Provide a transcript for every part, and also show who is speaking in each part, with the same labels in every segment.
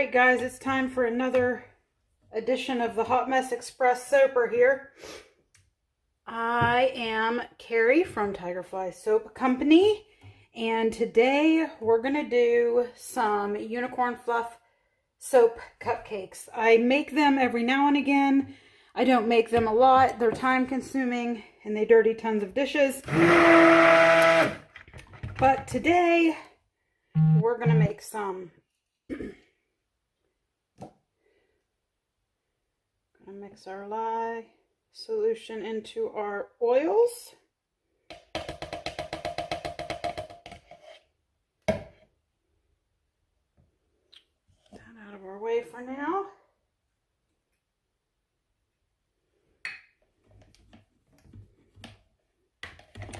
Speaker 1: Alright guys, it's time for another edition of the Hot Mess Express Soaper here. I am Carrie from Tigerfly Soap Company, and today we're going to do some unicorn fluff soap cupcakes. I make them every now and again. I don't make them a lot. They're time consuming and they dirty tons of dishes. But today we're going to make some. Gonna mix our lye solution into our oils. That out of our way for now.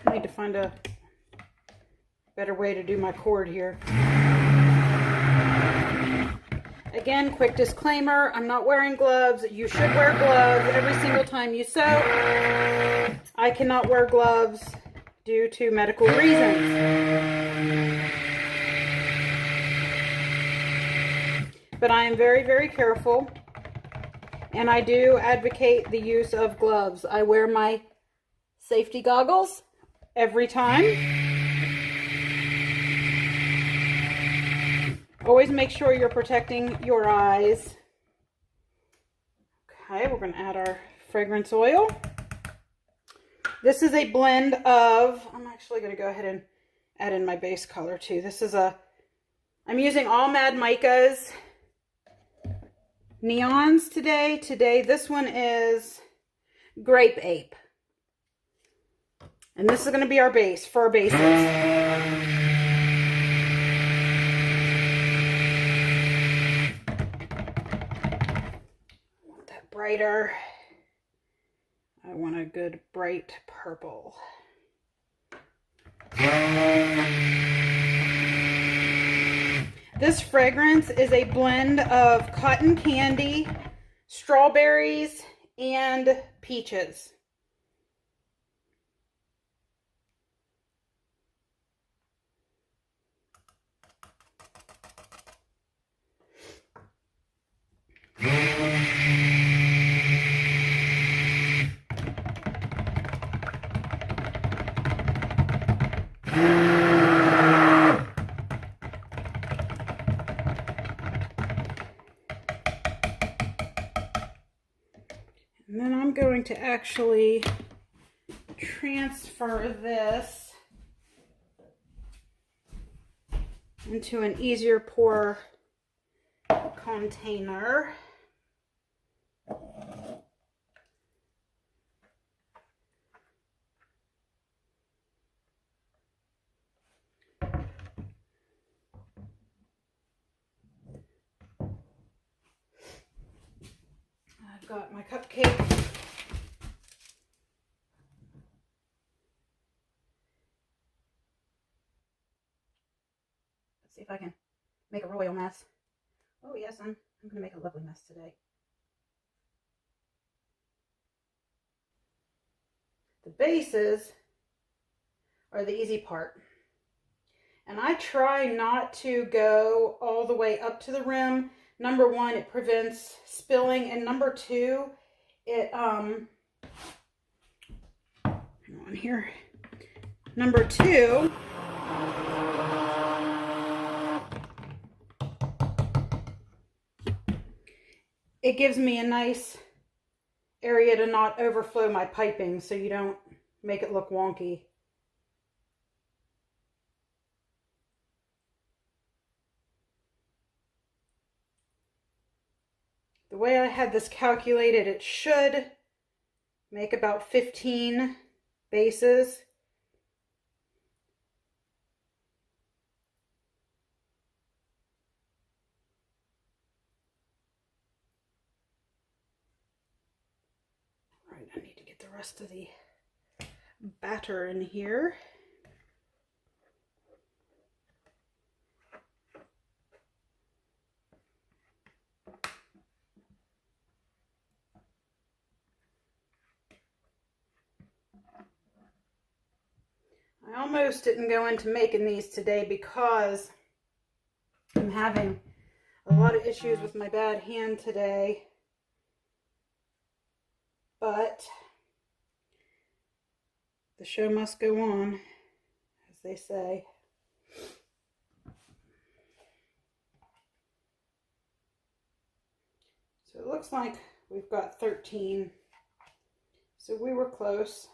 Speaker 1: I need to find a better way to do my cord here. Again, quick disclaimer, I'm not wearing gloves. You should wear gloves every single time you sew. I cannot wear gloves due to medical reasons. But I am very, very careful, and I do advocate the use of gloves. I wear my safety goggles every time. Always make sure you're protecting your eyes. Okay, we're going to add our fragrance oil. This is a blend of, I'm actually going to go ahead and add in my base color too. I'm using all Mad Mica's neons today. This one is Grape Ape. And this is going to be our base for our bases. Brighter. I want a good bright purple. This fragrance is a blend of cotton candy, strawberries, and peaches. And then I'm going to actually transfer this into an easier pour container. I've got my cupcake. Let's see if I can make a royal mess. Oh yes, I'm going to make a lovely mess today. The bases are the easy part. And I try not to go all the way up to the rim. Number one, it prevents spilling, and number two, it hang on here. Number two, it gives me a nice area to not overflow my piping so you don't make it look wonky. The way I had this calculated, it should make about 15 bases. All right, I need to get the rest of the batter in here. I almost didn't go into making these today because I'm having A lot of issues with my bad hand today, but the show must go on, as they say. So it looks like we've got 13. So we were close.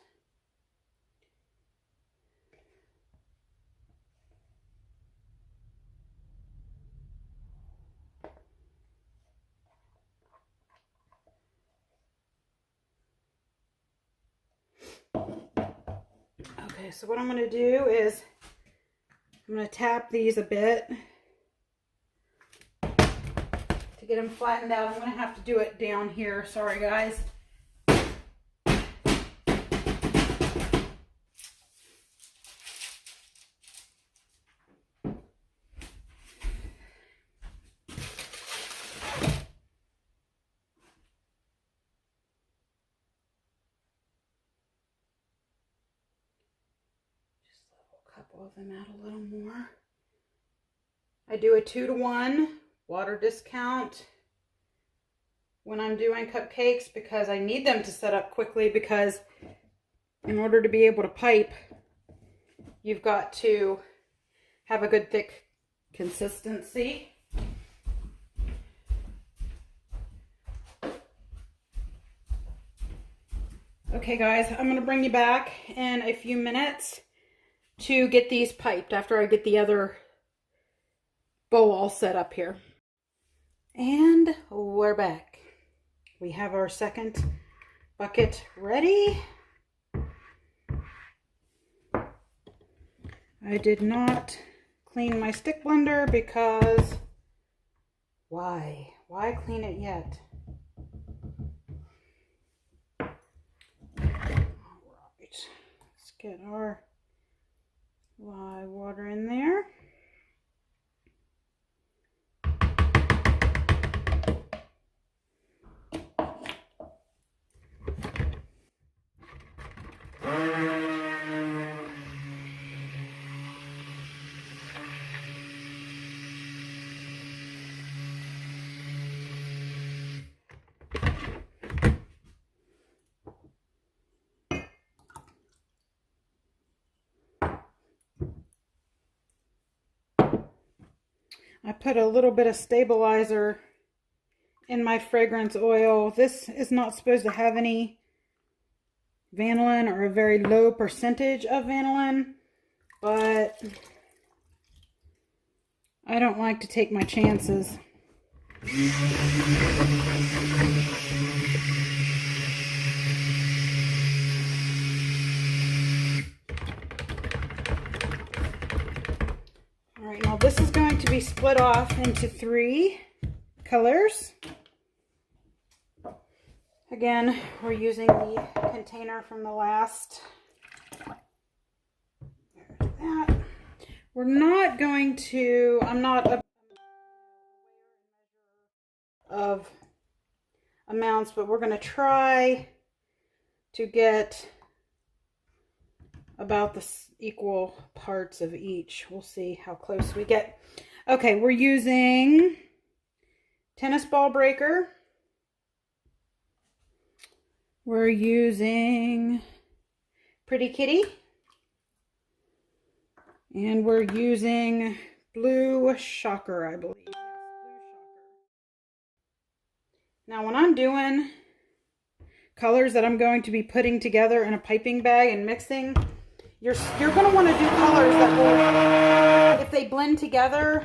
Speaker 1: Okay, so what I'm going to do is I'm going to tap these a bit to get them flattened out. I'm going to have to do it down here. Sorry, guys. Couple of them out a little more. I do a 2-to-1 water discount when I'm doing cupcakes because I need them to set up quickly, because in order to be able to pipe, you've got to have a good thick consistency. Okay guys, I'm going to bring you back in a few minutes to get these piped after I get the other bowl all set up here. And we're back. We have our second bucket ready. I did not clean my stick blender because why? Why clean it yet? All right, let's get our lye water in there. I put a little bit of stabilizer in my fragrance oil. This is not supposed to have any vanillin or a very low percentage of vanillin, but I don't like to take my chances. All right, now this is going to be split off into 3 colors. Again, we're using the container from the last. There's that. We're not going to, I'm not a of amounts, but we're going to try to get about the equal parts of each. We'll see how close we get. Okay, we're using tennis ball breaker. We're using Pretty Kitty. And we're using Blue Shocker, I believe. Yes, Blue Shocker. Now when I'm doing colors that I'm going to be putting together in a piping bag and mixing, you're going to want to do colors that will, if they blend together,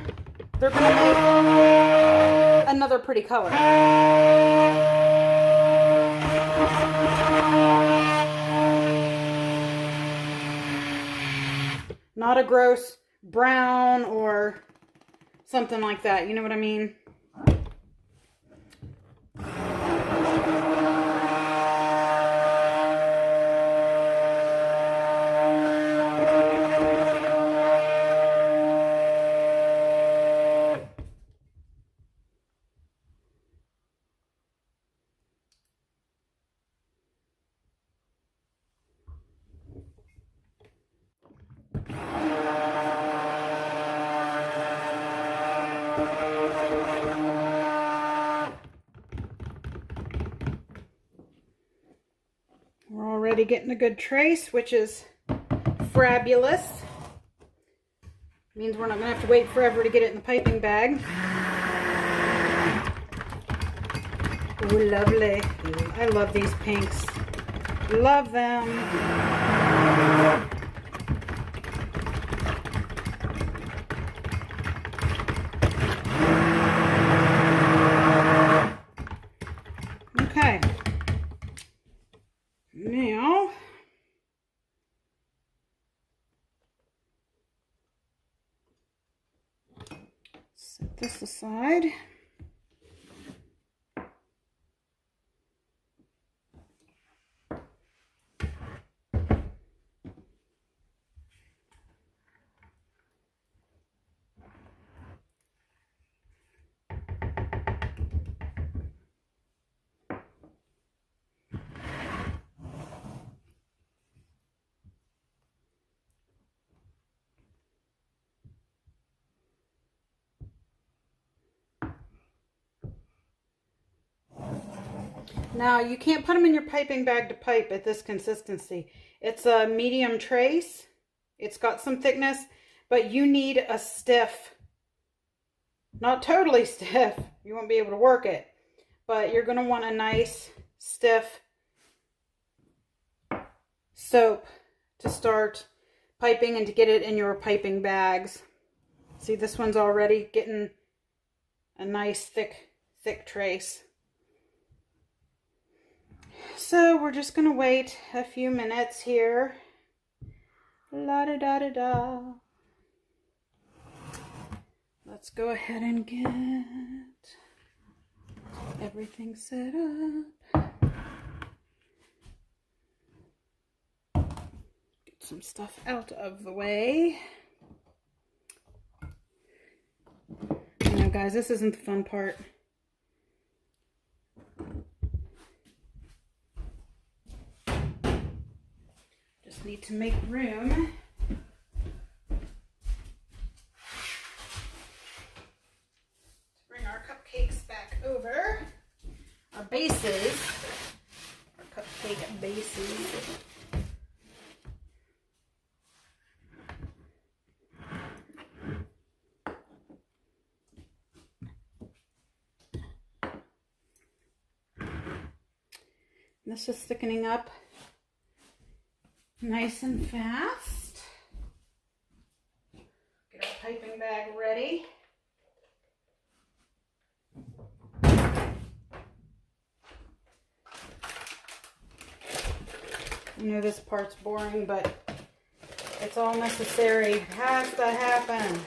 Speaker 1: they're going to make another pretty color. Not a gross brown or something like that. You know what I mean? already getting a good trace, which is fabulous. Means we're not going to have to wait forever to get it in the piping bag. Oh, lovely. I love these pinks. Love them. Okay. Now, set this aside. Now, you can't put them in your piping bag to pipe at this consistency. It's a medium trace. It's got some thickness, but you need a stiff, not totally stiff. You won't be able to work it, but you're going to want a nice, stiff soap to start piping and to get it in your piping bags. See, this one's already getting a nice, thick trace. So we're just going to wait a few minutes here. La-da-da-da-da. Let's go ahead and get everything set up. Get some stuff out of the way. You know, guys, this isn't the fun part. Just need to make room. Bring our cupcakes back over. Our bases. Our cupcake bases. This is thickening up nice and fast. Get our piping bag ready. I know this part's boring, but it's all necessary. It has to happen.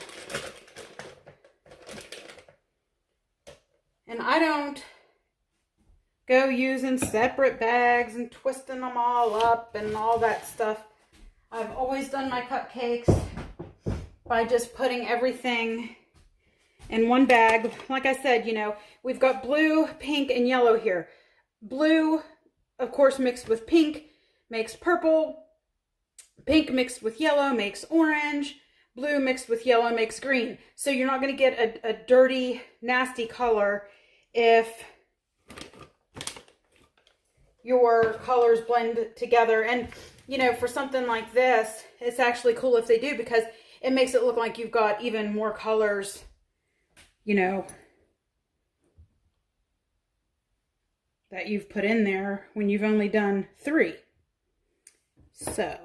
Speaker 1: And I don't go using separate bags and twisting them all up and all that stuff. I've always done my cupcakes by just putting everything in one bag. Like I said, you know, we've got blue, pink, and yellow here. Blue, of course, mixed with pink makes purple. Pink mixed with yellow makes orange. Blue mixed with yellow makes green. So you're not going to get a dirty, nasty color if your colors blend together. And, you know, for something like this, it's actually cool if they do, because it makes it look like you've got even more colors, you know, that you've put in there when you've only done 3. So,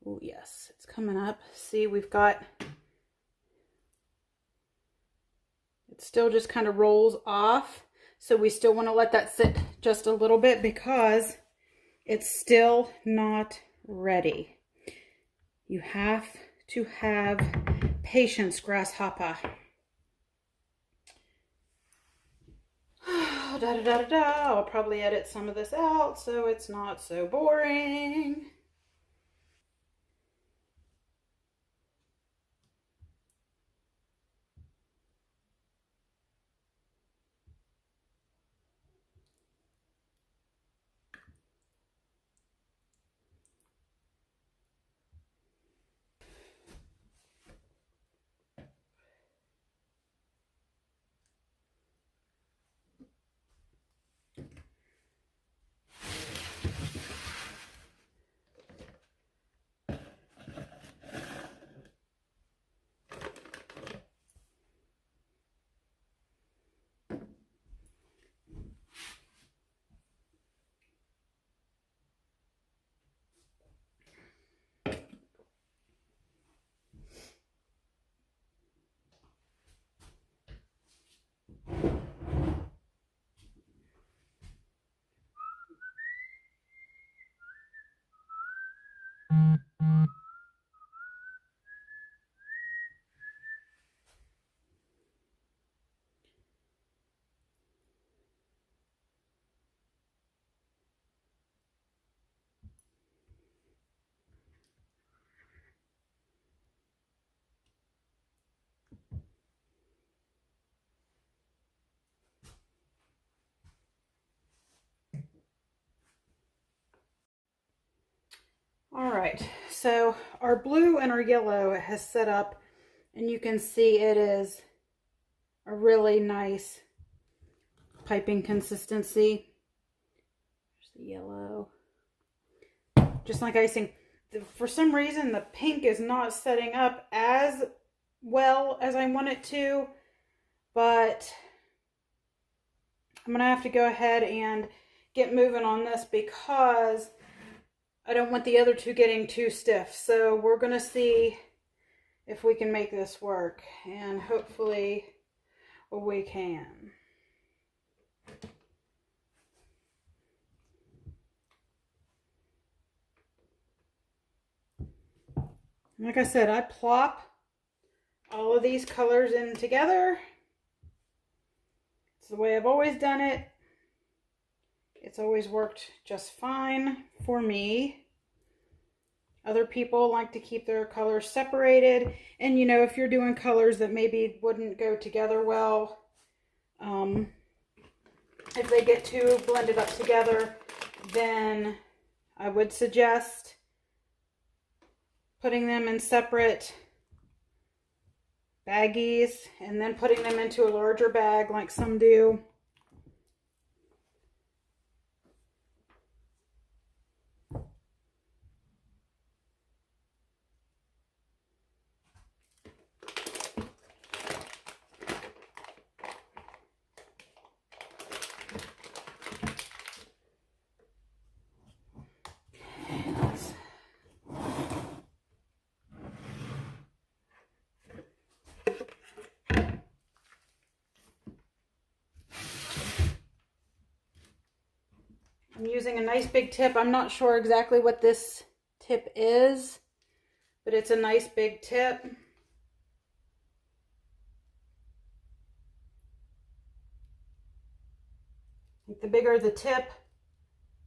Speaker 1: oh yes, it's coming up. See, we've got, it still just kind of rolls off. So we still want to let that sit just a little bit because it's still not ready. You have to have patience, grasshopper. I'll probably edit some of this out so it's not so boring. All right, so our blue and our yellow has set up, and you can see it is a really nice piping consistency. There's the yellow, just like icing. For some reason, the pink is not setting up as well as I want it to, but I'm gonna have to go ahead and get moving on this because I don't want the other two getting too stiff. So we're gonna see if we can make this work, and hopefully we can. Like I said, I plop all of these colors in together. It's the way I've always done it. It's always worked just fine for me. Other people like to keep their colors separated. And you know, if you're doing colors that maybe wouldn't go together well, if they get too blended up together, then I would suggest putting them in separate baggies and then putting them into a larger bag like some do. I'm using a nice big tip. I'm not sure exactly what this tip is, but it's a nice big tip. The bigger the tip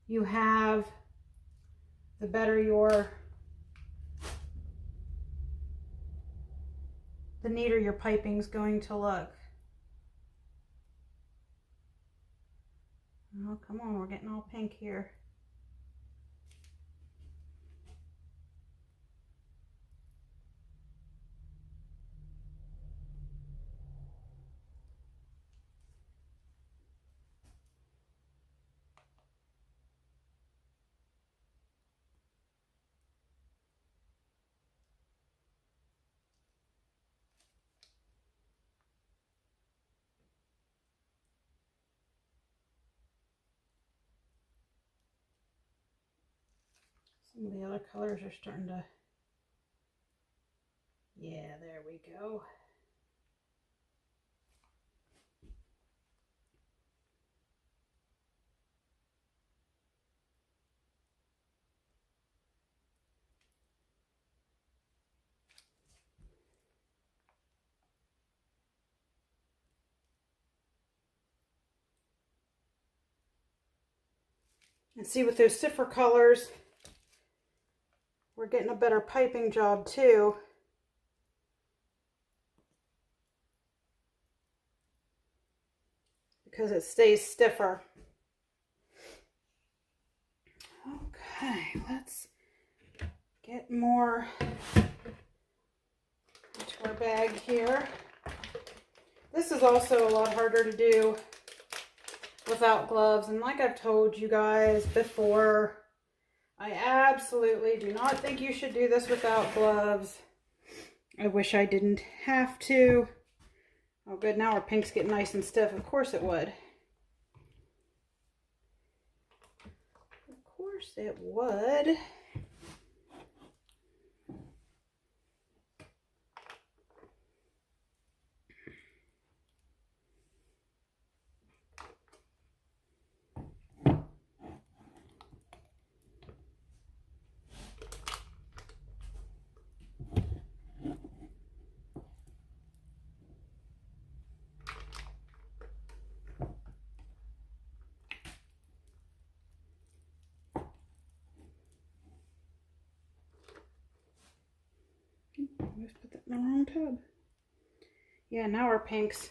Speaker 1: you have, the better the neater your piping's going to look. Oh, come on, we're getting all pink here. Some of the other colors are starting to, yeah, there we go. And see, with those stiffer colors, we're getting a better piping job too. Because it stays stiffer. Okay, let's get more into our bag here. This is also a lot harder to do without gloves, and like I've told you guys before, I absolutely do not think you should do this without gloves. I wish I didn't have to. Oh good, now our pink's getting nice and stiff. Of course it would. Of course it would. I just put that in the wrong tub. Yeah, now our pink's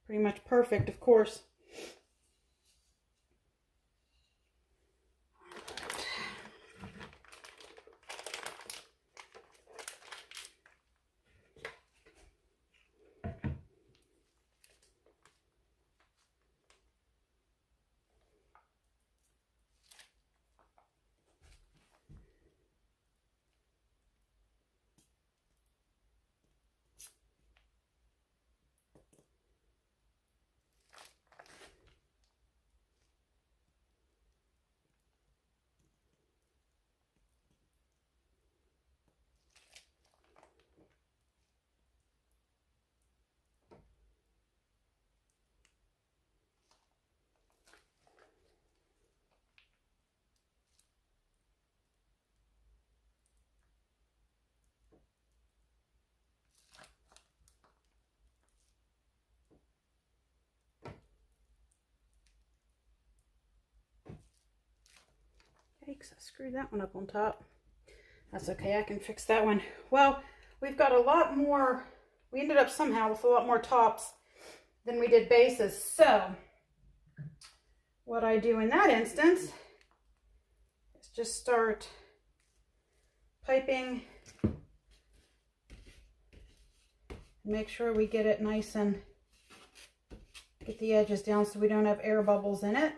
Speaker 1: pretty much perfect, of course. Yikes, I screwed that one up on top. That's okay, I can fix that one. Well, we've got a lot more, we ended up somehow with a lot more tops than we did bases. So, what I do in that instance is just start piping. Make sure we get it nice and get the edges down so we don't have air bubbles in it.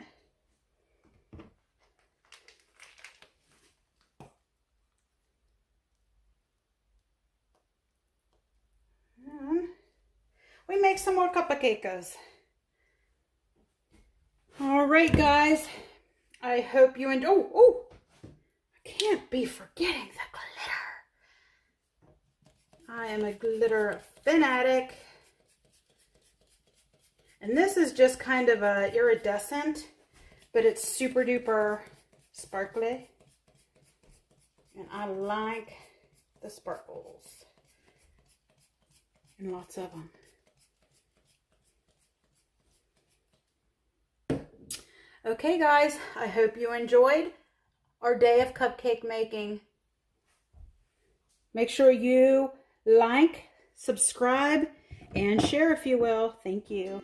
Speaker 1: We make some more cupcakes. All right, guys. I hope you enjoy. Oh, I can't be forgetting the glitter. I am a glitter fanatic. And this is just kind of a iridescent, but it's super duper sparkly. And I like the sparkles. And lots of them. Okay, guys, I hope you enjoyed our day of cupcake making. Make sure you like, subscribe, and share if you will. Thank you.